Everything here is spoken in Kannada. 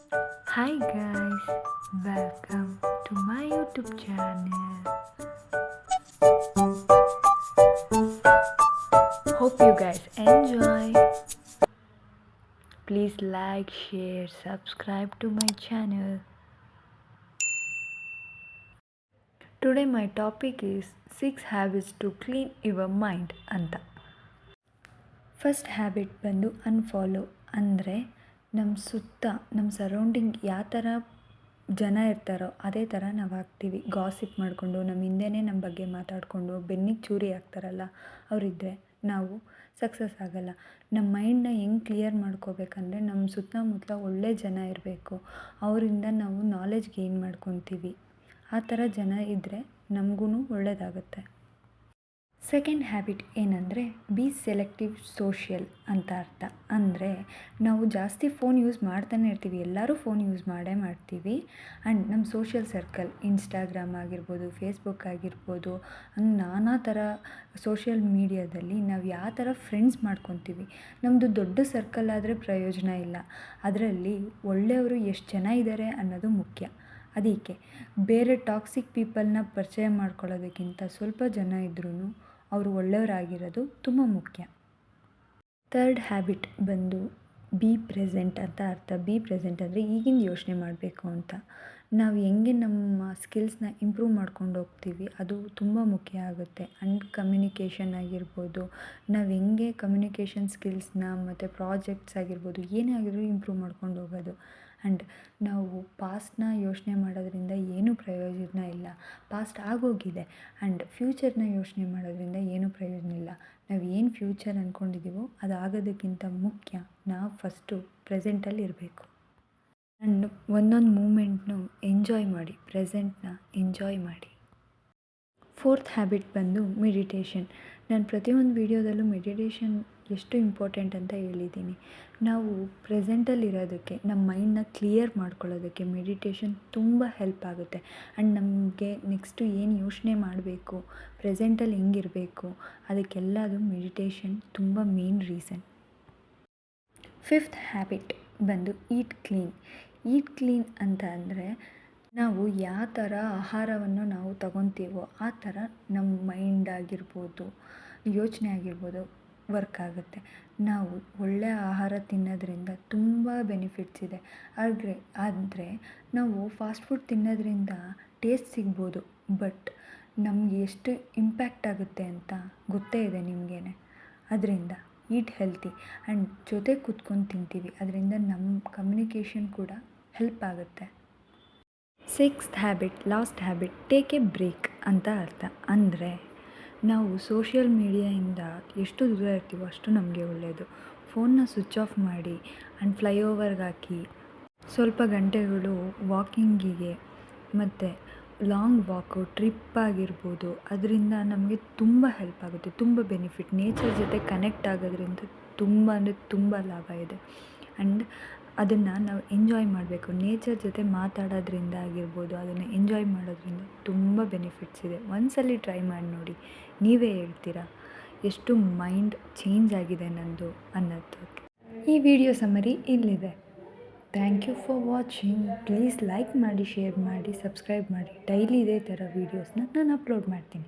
Hi guys, welcome to my YouTube channel. Hope you guys enjoy. Please like, share, subscribe to my channel. Today my topic is 6 habits to clean your mind ಅಂತ. ಫಸ್ಟ್ ಹ್ಯಾಬಿಟ್ ಬಂದು ಅನ್ಫಾಲೋ. ಅಂದರೆ ನಮ್ಮ ಸುತ್ತ ನಮ್ಮ ಸರೌಂಡಿಂಗ್ ಯಾವ ಥರ ಜನ ಇರ್ತಾರೋ ಅದೇ ಥರ ನಾವು ಆಗ್ತೀವಿ. ಗಾಸಿಪ್ ಮಾಡಿಕೊಂಡು ನಮ್ಮ ಹಿಂದೆಯೇ ನಮ್ಮ ಬಗ್ಗೆ ಮಾತಾಡಿಕೊಂಡು ಬೆನ್ನಿಗೆ ಚೂರಿ ಹಾಕ್ತಾರಲ್ಲ ಅವರಿದ್ದರೆ ನಾವು ಸಕ್ಸಸ್ ಆಗೋಲ್ಲ. ನಮ್ಮ ಮೈಂಡನ್ನ ಹೆಂಗೆ ಕ್ಲಿಯರ್ ಮಾಡ್ಕೋಬೇಕಂದ್ರೆ ನಮ್ಮ ಸುತ್ತಮುತ್ತಲ ಒಳ್ಳೆ ಜನ ಇರಬೇಕು. ಅವರಿಂದ ನಾವು ನಾಲೆಡ್ಜ್ ಗೇನ್ ಮಾಡ್ಕೊತೀವಿ. ಆ ಥರ ಜನ ಇದ್ದರೆ ನಮಗೂ ಒಳ್ಳೆಯದಾಗುತ್ತೆ. ಸೆಕೆಂಡ್ ಹ್ಯಾಬಿಟ್ ಏನಂದರೆ ಬಿ ಸೆಲೆಕ್ಟಿವ್ ಸೋಷಿಯಲ್ ಅಂತ ಅರ್ಥ. ಅಂದರೆ ನಾವು ಜಾಸ್ತಿ ಫೋನ್ ಯೂಸ್ ಮಾಡ್ತಾನೆ ಇರ್ತೀವಿ, ಎಲ್ಲರೂ ಫೋನ್ ಯೂಸ್ ಮಾಡೇ ಮಾಡ್ತೀವಿ. ಆ್ಯಂಡ್ ನಮ್ಮ ಸೋಷಿಯಲ್ ಸರ್ಕಲ್ ಇನ್ಸ್ಟಾಗ್ರಾಮ್ ಆಗಿರ್ಬೋದು, ಫೇಸ್ಬುಕ್ ಆಗಿರ್ಬೋದು, ಹಂಗೆ ನಾನಾ ಥರ ಸೋಷಿಯಲ್ ಮೀಡಿಯಾದಲ್ಲಿ ನಾವು ಯಾವ ಥರ ಫ್ರೆಂಡ್ಸ್ ಮಾಡ್ಕೊತೀವಿ. ನಮ್ಮದು ದೊಡ್ಡ ಸರ್ಕಲ್ ಆದರೆ ಪ್ರಯೋಜನ ಇಲ್ಲ. ಅದರಲ್ಲಿ ಒಳ್ಳೆಯವರು ಎಷ್ಟು ಜನ ಇದ್ದಾರೆ ಅನ್ನೋದು ಮುಖ್ಯ. ಅದಕ್ಕೆ ಬೇರೆ ಟಾಕ್ಸಿಕ್ ಪೀಪಲ್ನ ಪರಿಚಯ ಮಾಡ್ಕೊಳ್ಳೋದಕ್ಕಿಂತ ಸ್ವಲ್ಪ ಜನ ಇದ್ರೂ ಅವರು ಒಳ್ಳೆಯವರಾಗಿರೋದು ತುಂಬ ಮುಖ್ಯ. ಥರ್ಡ್ ಹ್ಯಾಬಿಟ್ ಬಂದು ಬಿ ಪ್ರೆಸೆಂಟ್ ಅಂತ ಅರ್ಥ. ಬಿ ಪ್ರೆಸೆಂಟ್ ಅಂದರೆ ಈಗಿಂದ ಯೋಚನೆ ಮಾಡಬೇಕು ಅಂತ. ನಾವು ಹೆಂಗೆ ನಮ್ಮ ಸ್ಕಿಲ್ಸ್ನ ಇಂಪ್ರೂವ್ ಮಾಡ್ಕೊಂಡು ಹೋಗ್ತೀವಿ ಅದು ತುಂಬ ಮುಖ್ಯ ಆಗುತ್ತೆ. ಆ್ಯಂಡ್ ಕಮ್ಯುನಿಕೇಷನ್ ಆಗಿರ್ಬೋದು, ನಾವು ಹೆಂಗೆ ಕಮ್ಯುನಿಕೇಷನ್ ಸ್ಕಿಲ್ಸ್ನ ಮತ್ತು ಪ್ರಾಜೆಕ್ಟ್ಸ್ ಆಗಿರ್ಬೋದು ಏನೇ ಆಗಿದ್ರೂ ಇಂಪ್ರೂವ್ ಮಾಡ್ಕೊಂಡು ಹೋಗೋದು. ಆ್ಯಂಡ್ ನಾವು ಪಾಸ್ಟ್ನ ಯೋಚನೆ ಮಾಡೋದ್ರಿಂದ ಏನೂ ಪ್ರಯೋಜನ ಇಲ್ಲ. ಪಾಸ್ಟ್ ಆಗೋಗಿದೆ. ಆ್ಯಂಡ್ ಫ್ಯೂಚರ್ನ ಯೋಚನೆ ಮಾಡೋದ್ರಿಂದ ಏನೂ ಪ್ರಯೋಜನ ಇಲ್ಲ. ನಾವು ಏನು ಫ್ಯೂಚರ್ ಅಂದ್ಕೊಂಡಿದ್ದೀವೋ ಅದು ಆಗೋದಕ್ಕಿಂತ ಮುಖ್ಯ ನಾವು ಫಸ್ಟು ಪ್ರೆಸೆಂಟಲ್ಲಿ ಇರಬೇಕು. ಆ್ಯಂಡ್ ಒಂದೊಂದು ಮೂಮೆಂಟ್ನು ಎಂಜಾಯ್ ಮಾಡಿ, ಪ್ರೆಸೆಂಟ್ನ ಎಂಜಾಯ್ ಮಾಡಿ. ಫೋರ್ತ್ ಹ್ಯಾಬಿಟ್ ಬಂದು ಮೆಡಿಟೇಷನ್. ನಾನು ಪ್ರತಿಯೊಂದು ವೀಡಿಯೋದಲ್ಲೂ ಮೆಡಿಟೇಷನ್ ಎಷ್ಟು ಇಂಪಾರ್ಟೆಂಟ್ ಅಂತ ಹೇಳಿದ್ದೀನಿ. ನಾವು ಪ್ರೆಸೆಂಟಲ್ಲಿರೋದಕ್ಕೆ, ನಮ್ಮ ಮೈಂಡನ್ನ ಕ್ಲಿಯರ್ ಮಾಡ್ಕೊಳ್ಳೋದಕ್ಕೆ ಮೆಡಿಟೇಷನ್ ತುಂಬ ಹೆಲ್ಪ್ ಆಗುತ್ತೆ. ಆ್ಯಂಡ್ ನಮಗೆ ನೆಕ್ಸ್ಟು ಏನು ಯೋಚನೆ ಮಾಡಬೇಕು, ಪ್ರೆಸೆಂಟಲ್ಲಿ ಹೆಂಗಿರಬೇಕು ಅದಕ್ಕೆಲ್ಲದು ಮೆಡಿಟೇಷನ್ ತುಂಬ ಮೇನ್ ರೀಸನ್. ಫಿಫ್ತ್ ಹ್ಯಾಬಿಟ್ ಬಂದು ಈಟ್ ಕ್ಲೀನ್. ಈಟ್ ಕ್ಲೀನ್ ಅಂತ ಅಂದರೆ ನಾವು ಯಾವ ಥರ ಆಹಾರವನ್ನು ನಾವು ತಗೊತೀವೋ ಆ ಥರ ನಮ್ಮ ಮೈಂಡ್ ಆಗಿರ್ಬೋದು, ಯೋಚನೆ ಆಗಿರ್ಬೋದು ವರ್ಕ್ ಆಗುತ್ತೆ. ನಾವು ಒಳ್ಳೆಯ ಆಹಾರ ತಿನ್ನೋದ್ರಿಂದ ತುಂಬ ಬೆನಿಫಿಟ್ಸ್ ಇದೆ. ಆದರೆ ನಾವು ಫಾಸ್ಟ್ ಫುಡ್ ತಿನ್ನೋದ್ರಿಂದ ಟೇಸ್ಟ್ ಸಿಗ್ಬೋದು, ಬಟ್ ನಮಗೆ ಎಷ್ಟು ಇಂಪ್ಯಾಕ್ಟ್ ಆಗುತ್ತೆ ಅಂತ ಗೊತ್ತೇ ಇದೆ ನಿಮಗೇ. ಅದರಿಂದ ಈಟ್ ಹೆಲ್ತಿ. ಆ್ಯಂಡ್ ಜೊತೆ ಕೂತ್ಕೊಂಡು ತಿಂತೀವಿ, ಅದರಿಂದ ನಮ್ಮ ಕಮ್ಯುನಿಕೇಷನ್ ಕೂಡ ಹೆಲ್ಪ್ ಆಗುತ್ತೆ. Sixth habit, last habit, take a break ಅಂತ ಅರ್ಥ. ಅಂದರೆ ನಾವು ಸೋಷಿಯಲ್ ಮೀಡಿಯಾಯಿಂದ ಎಷ್ಟು ದೂರ ಇರ್ತೀವೋ ಅಷ್ಟು ನಮಗೆ ಒಳ್ಳೆಯದು. ಫೋನ್ನ ಸ್ವಿಚ್ ಆಫ್ ಮಾಡಿ ಆ್ಯಂಡ್ ಫ್ಲೈಓವರ್ಗೆ ಹಾಕಿ ಸ್ವಲ್ಪ ಗಂಟೆಗಳು ವಾಕಿಂಗಿಗೆ ಮತ್ತು ಲಾಂಗ್ ವಾಕು, ಟ್ರಿಪ್ ಆಗಿರ್ಬೋದು, ಅದರಿಂದ ನಮಗೆ ತುಂಬ ಹೆಲ್ಪ್ ಆಗುತ್ತೆ, ತುಂಬ ಬೆನಿಫಿಟ್. ನೇಚರ್ ಜೊತೆ ಕನೆಕ್ಟ್ ಆಗೋದ್ರಿಂದ ತುಂಬ ಅಂದರೆ ತುಂಬ ಲಾಭ ಇದೆ. ಆ್ಯಂಡ್ ಅದನ್ನು ನಾವು ಎಂಜಾಯ್ ಮಾಡಬೇಕು. ನೇಚರ್ ಜೊತೆ ಮಾತಾಡೋದ್ರಿಂದ ಆಗಿರ್ಬೋದು, ಅದನ್ನು ಎಂಜಾಯ್ ಮಾಡೋದ್ರಿಂದ ತುಂಬ ಬೆನಿಫಿಟ್ಸ್ ಇದೆ. ಒಂದ್ಸಲ ಟ್ರೈ ಮಾಡಿ ನೋಡಿ, ನೀವೇ ಹೇಳ್ತೀರಾ ಎಷ್ಟು ಮೈಂಡ್ ಚೇಂಜ್ ಆಗಿದೆ ನನ್ನದು ಅನ್ನೋದಕ್ಕೆ. ಈ ವಿಡಿಯೋ ಸಮ್ಮರಿ ಇಲ್ಲಿದೆ. Thank you for watching. Please like ಮಾಡಿ, ಶೇರ್ ಮಾಡಿ, ಸಬ್ಸ್ಕ್ರೈಬ್ ಮಾಡಿ. ಡೈಲಿ ಇದೇ ಥರ ವೀಡಿಯೋಸ್ನ ನಾನು ಅಪ್ಲೋಡ್ ಮಾಡ್ತೀನಿ.